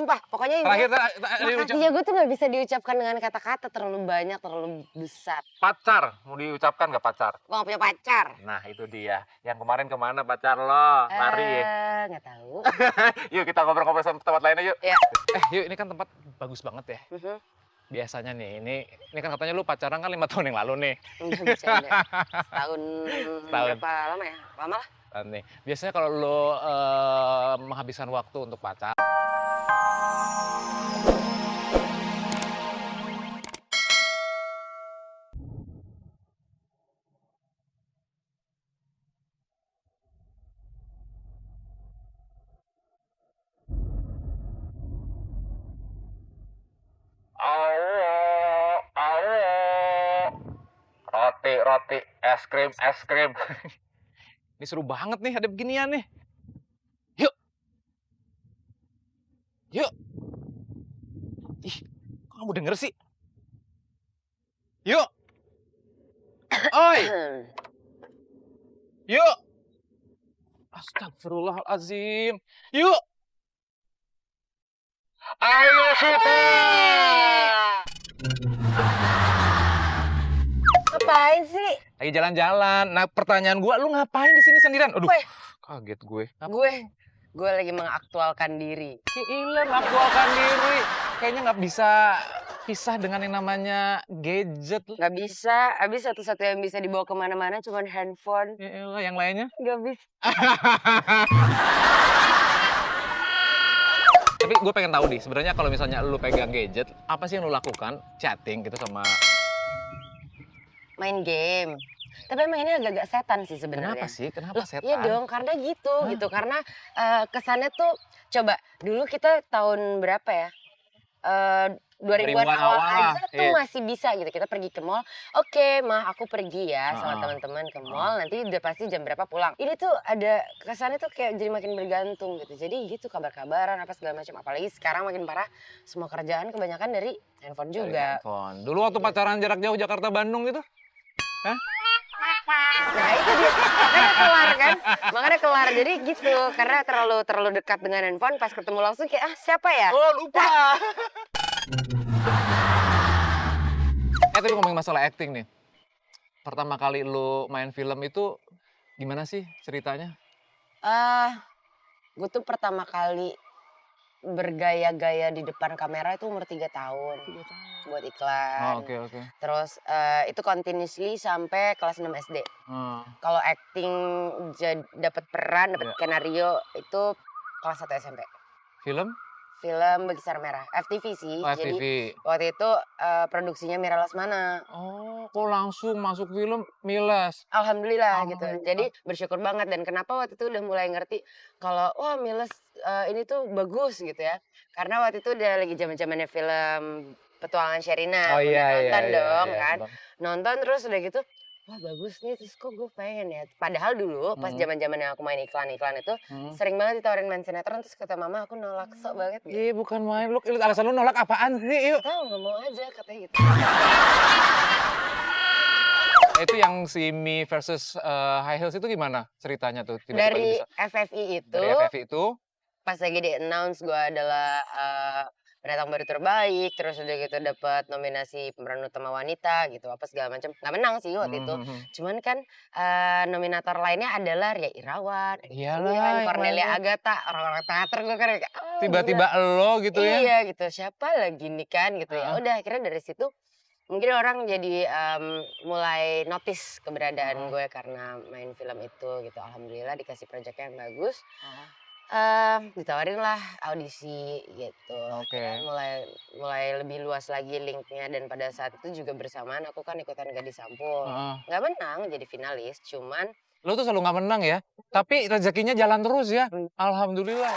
sumpah. Pokoknya Terakhir makasih ya gue tuh gak bisa diucapkan dengan kata-kata, terlalu banyak, terlalu besar. pacar, mau diucapkan nggak pacar? Gue gak punya pacar. Nah itu dia. Yang kemarin kemana pacar lo? Lari ya? Gak tahu. Yuk kita ngobrol-ngobrol sama tempat lainnya yuk. Ya. Yuk ini kan tempat bagus banget ya. Mhm. Biasanya nih, ini kan katanya lu pacaran kan 5 tahun yang lalu nih. Enggak bercanda. Setahun Setahun. berapa lama ya? Lama lah. Nih, biasanya kalau lu menghabiskan waktu untuk pacar. Roti, es krim. Ini seru banget nih ada beginian nih. Yuk. Ih, kok kamu denger sih? Yuk. Oi. Yuk. Astagfirullahaladzim. Yuk. Ayo Siti. Ngapain sih? Lagi jalan-jalan. Nah, pertanyaan gua, lu ngapain di sini sendirian? Aduh, Gue. kaget gue. Gue lagi mengaktualkan diri. Gila, mengaktualkan diri. Kayaknya nggak bisa pisah dengan yang namanya gadget. Gak bisa, abis satu-satu yang bisa dibawa kemana-mana cuman handphone. Yaelah, yang lainnya? Gak bisa. Tapi gue pengen tahu nih, sebenarnya kalau misalnya lu pegang gadget, apa sih yang lu lakukan? Chatting gitu sama... Main game. Tapi emang ini agak-agak setan sih sebenarnya. Kenapa sih? Kenapa setan? Iya dong, karena gitu. Karena kesannya tuh, coba dulu kita tahun berapa ya? 2000-an awal aja tuh masih bisa gitu. Kita pergi ke mall, oke, mah aku pergi ya sama teman-teman ke mall, nanti udah pasti jam berapa pulang. Ini tuh ada kesannya tuh kayak jadi makin bergantung gitu. Jadi gitu kabar-kabaran apa segala macam. Apalagi sekarang makin parah, semua kerjaan kebanyakan dari handphone juga. Handphone. Dulu waktu pacaran jarak jauh Jakarta-Bandung gitu? Hah? Nah itu dia, makanya kelar kan, makanya kelar. Jadi gitu, karena terlalu dekat dengan handphone, pas ketemu langsung kayak, siapa ya? Oh lupa. Tapi ngomongin masalah acting nih. Pertama kali lu main film itu gimana sih ceritanya? Gue tuh pertama kali bergaya-gaya di depan kamera itu umur 3 tahun. Buat iklan. Oh, oke. Terus itu continuously sampai kelas 6 SD. Kalau acting dapat peran, dapat skenario itu kelas 1 SMP. Film Bekisar Merah, FTV sih. FTV. Jadi waktu itu produksinya Mira Lesmana. Oh, kok langsung masuk film Miles? Alhamdulillah gitu. Jadi bersyukur banget, dan kenapa waktu itu udah mulai ngerti kalau wah Miles ini tuh bagus gitu ya. Karena waktu itu udah lagi zaman-zamannya film Petualangan Sherina. Oh iya, nonton dong iya, kan. Nonton terus udah gitu, wah bagus nih, terus kok gue pengen ya. Padahal dulu pas zaman-zamannya aku main iklan-iklan itu sering banget ditawarin main sinetron, terus kata mama aku nolak, sok banget gitu. Iya bukan main, lu alasan lu nolak apaan sih? Yuk. Tahu nggak mau aja katanya gitu. Itu yang si Mi versus High Heels itu gimana ceritanya tuh? Dari FFI itu, Dari FFI itu pas lagi di announce gue adalah pendatang baru terbaik, terus udah gitu dapat nominasi pemeran utama wanita gitu, apa segala macam. Nggak menang sih waktu itu. Cuman kan nominator lainnya adalah Ria Irawan, Cornelia Agatha, orang-orang teater gue kan kayak tiba-tiba lo gitu ya. Iya gitu, siapa lagi nih kan gitu ya. Udah akhirnya dari situ mungkin orang jadi mulai notice keberadaan gue karena main film itu gitu. Alhamdulillah dikasih proyeknya yang bagus. Ditawarin lah audisi gitu. Mulai lebih luas lagi linknya, dan pada saat itu juga bersamaan aku kan ikutan Gadis Sampul. Nggak menang jadi finalis, cuman lo tuh selalu nggak menang ya, tapi rezekinya jalan terus ya. Alhamdulillah.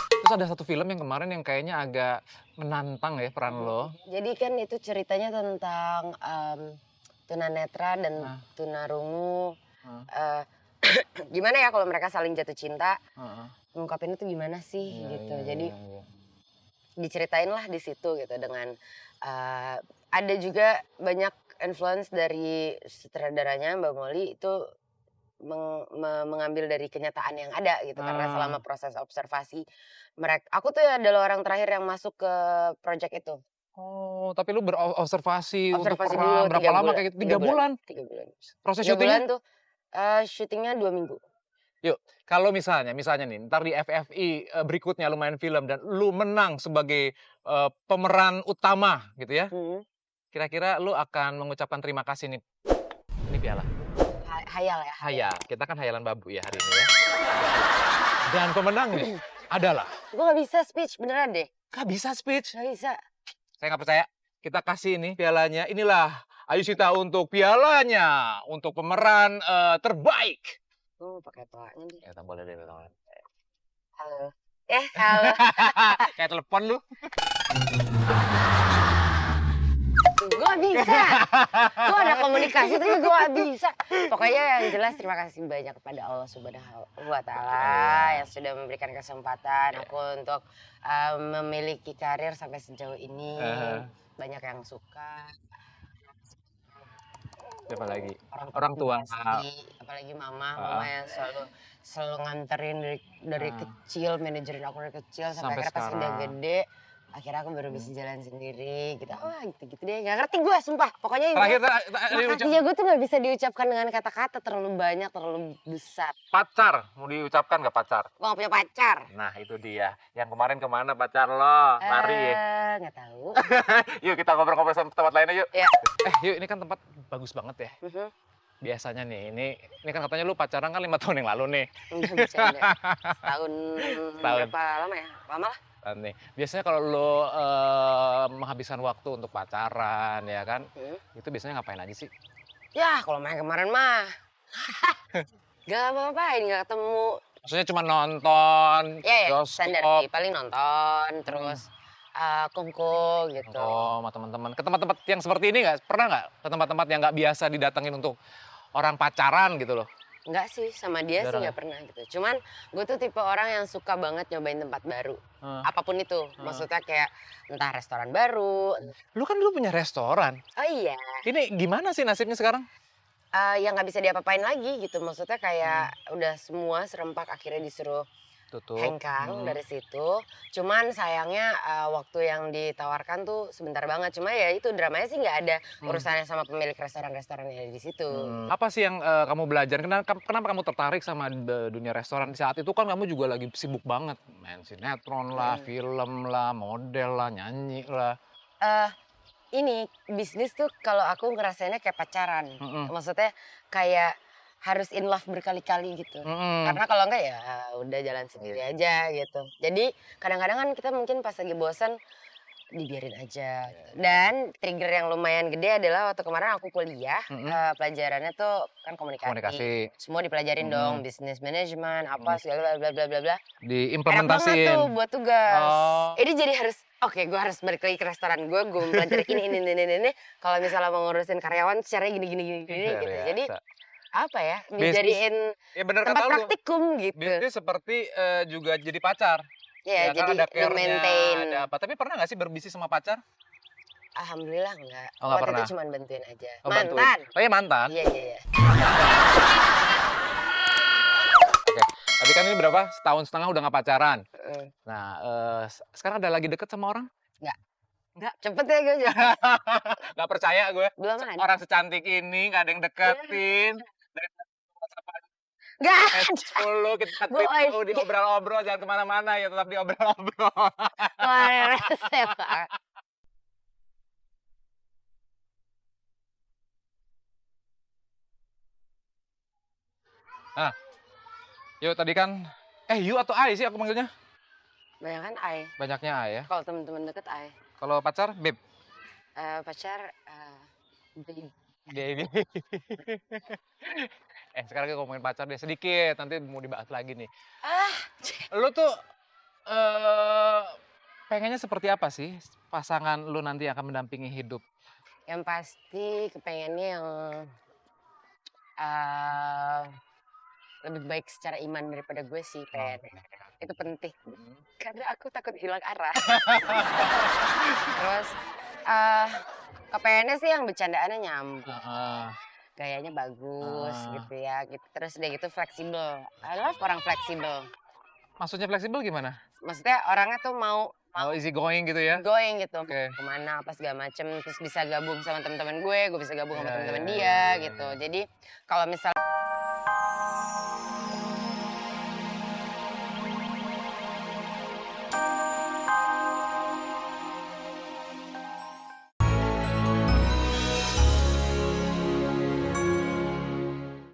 Terus ada satu film yang kemarin yang kayaknya agak menantang ya peran lo. Jadi kan itu ceritanya tentang tunanetra dan tunarungu. Gimana ya kalau mereka saling jatuh cinta, ngungkapin itu gimana sih gitu. Jadi diceritain lah di situ gitu, dengan ada juga banyak influence dari sutradaranya Mbak Molly itu mengambil dari kenyataan yang ada gitu. Karena Ah. selama proses observasi aku tuh adalah orang terakhir yang masuk ke project itu. Oh, tapi lu berobservasi untuk Observasi peran dulu berapa 3 lama bulan kayak gitu? 3 3 bulan bulan? 3 bulan. Proses 3 bulan syutingnya? tuh, syuting-nya 2 minggu. Yuk, kalau misalnya nih, ntar di FFI berikutnya lu main film dan lu menang sebagai pemeran utama gitu ya. Mhm. Kira-kira lu akan mengucapkan terima kasih nih, ini piala. Hayal ya, Hayal, kita kan hayalan babu ya hari ini ya. Dan pemenangnya adalah, Gue gak bisa speech, beneran deh. gak bisa speech. Gak bisa. Saya nggak percaya. Kita kasih ini pialanya. Inilah Ayushita untuk pialanya untuk pemeran terbaik. Pakai toanya nih. Ya, boleh deh, boleh. Halo. Halo. Kayak telepon lu. Gue gak bisa. Gue ada komunikasi tapi gue gak bisa. Pokoknya yang jelas terima kasih banyak kepada Allah Subhanahu wa Ta'ala yang sudah memberikan kesempatan aku untuk memiliki karir sampai sejauh ini. Banyak yang suka. Siapa lagi? Orang tua. Pasti, apalagi mama yang selalu nganterin dari kecil, manajerin aku dari kecil sampai akhirnya pas udah gede. Akhirnya aku baru bisa jalan sendiri gitu. Gitu-gitu deh. Gak ngerti gue sumpah. Pokoknya makasihnya gue tuh gak bisa diucapkan dengan kata-kata. Terlalu banyak, terlalu besar. Pacar, mau diucapkan gak pacar? Gue gak punya pacar. Nah itu dia. Yang kemarin kemana pacar lo? Lari ya? Gak tahu. Yuk kita ngobrol-ngobrol sama tempat lainnya yuk. Ya. Yuk ini kan tempat bagus banget ya. Biasanya nih, ini kan katanya lu pacaran kan 5 tahun yang lalu nih. Enggak bisa ya. Setahun berapa lama ya? Lama lah. Nih. Biasanya kalau lo menghabiskan waktu untuk pacaran ya kan, itu biasanya ngapain aja sih? Ya kalau main kemarin mah gak apa-apain, gak ketemu. Maksudnya cuma nonton, ya standar sih, paling nonton, terus kungku gitu. Oh, sama teman-teman. Ke tempat-tempat yang seperti ini pernah nggak? Ke tempat-tempat yang nggak biasa didatengin untuk orang pacaran gitu loh? Enggak sih, sama dia sih nggak pernah gitu. Cuman gue tuh tipe orang yang suka banget nyobain tempat baru. Apapun itu. Maksudnya kayak entah restoran baru. Lu kan dulu punya restoran. Oh iya. Ini gimana sih nasibnya sekarang? Yang nggak bisa diapa-apain lagi gitu. Maksudnya kayak udah semua serempak akhirnya disuruh tutup. Hengkang dari situ. Cuman sayangnya waktu yang ditawarkan tuh sebentar banget. Cuma ya itu dramanya sih nggak ada urusannya sama pemilik restoran-restoran yang ada di situ. Apa sih yang kamu belajar? Kenapa kamu tertarik sama dunia restoran? Saat itu kan kamu juga lagi sibuk banget. Main sinetron lah, film lah, model lah, nyanyi lah. Ini bisnis tuh kalau aku ngerasainnya kayak pacaran. Maksudnya kayak harus in love berkali-kali gitu. Karena kalau enggak ya udah jalan sendiri aja gitu. Jadi kadang-kadang kan kita mungkin pas lagi bosan dibiarin aja. Dan trigger yang lumayan gede adalah waktu kemarin aku kuliah, pelajarannya tuh kan komunikasi. Semua dipelajarin dong, bisnis manajemen, apa segala bla bla bla bla. Diimplementasiin. Enak banget tuh buat tugas. Ini jadi harus gue harus balik lagi ke restoran gue mempelajari ini. Kalau misalnya mau ngurusin karyawan caranya gini gitu. Jadi apa ya, dijadiin tempat praktikum gitu. Bisnis seperti juga jadi pacar. Ya kan jadi ada care-nya, maintain. ada apa. Tapi pernah nggak sih berbisnis sama pacar? Alhamdulillah enggak. Nggak Waktu pernah. itu cuma bantuin aja. Mantan. Oh iya mantan? Iya. Oke. Tapi kan ini berapa? Setahun setengah udah nggak pacaran. Nah, sekarang ada lagi deket sama orang? Enggak. Cepet ya gue juga. Nggak percaya gue. Belum ada. Orang secantik ini nggak ada yang deketin. Enggak. Dulu kita diobrol-obrol, jangan kemana-mana ya, tetap diobrol-obrol. Wah, resep. Nah, yuk tadi kan, Yu atau Ai sih aku manggilnya? Banyakan Ai. Banyaknya Ai ya. Kalau teman-teman deket Ai. Kalau pacar, Beb? Pacar, Baby. Baby. Sekarang kita ngomongin pacar deh sedikit, nanti mau dibahas lagi nih. Lu tuh pengennya seperti apa sih pasangan lu nanti yang akan mendampingi hidup? Yang pasti kepengennya yang lebih baik secara iman daripada gue sih, Pen. Itu penting. Karena aku takut hilang arah. Terus kepengennya sih yang bercandaannya nyambung. gayanya bagus Ah. gitu ya gitu. Terus udah gitu fleksibel. I love orang fleksibel. Maksudnya fleksibel gimana? Maksudnya orangnya tuh mau Oh, easy going gitu ya? going gitu, mau Oke. kemana apa segala macem, terus bisa gabung sama teman-teman gue bisa gabung sama Iya, teman-teman iya, dia iya, iya, gitu. iya. Jadi kalau misal